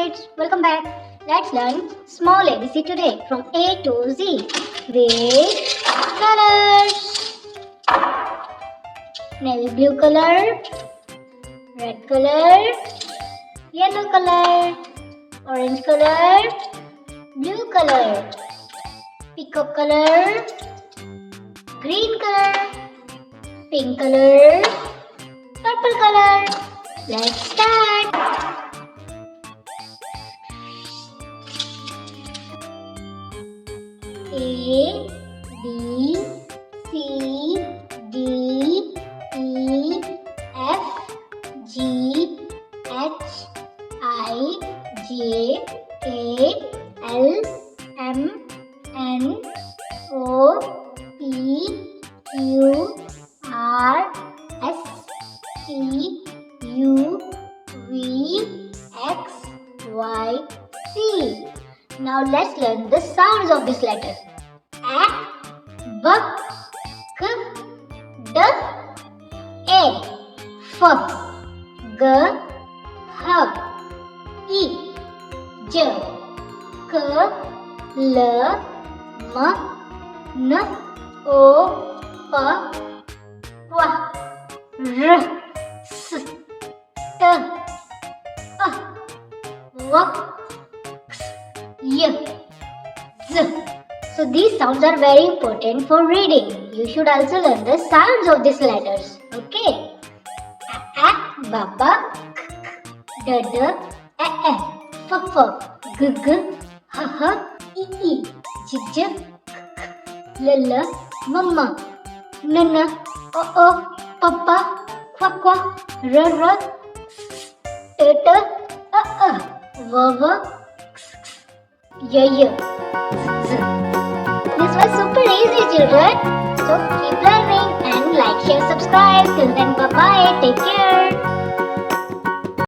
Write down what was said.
kids, welcome back. Let's learn small ABC today from A to Z with colors. Navy blue color, red color, yellow color, orange color, blue color, peacock color, green color, pink color, purple color. Let's start. A, B, C, D, E, F, G, H, I, J, K, L, M, N, O, P, Q, R, S, T, U, V, X, Y, Z. Now let's learn the sounds of this letter. A, B, K, D, A, F, G, H, I, J, K, L, M, N, O, P, Q, R, S, T, U, V, X, Y, Z. So these sounds are very important for reading. You should also learn the sounds of these letters. Okay? A, ba, ba, k, d, d, e, f, f, g, g, h, h, I, j, j, k, l, l, m, m, n, n, o, o, p, p, q, q, r, r, t, t, v, v, x, x, y, y, z, z. This was super easy, children. So keep learning and like, share, subscribe. Till then, bye-bye. Take care.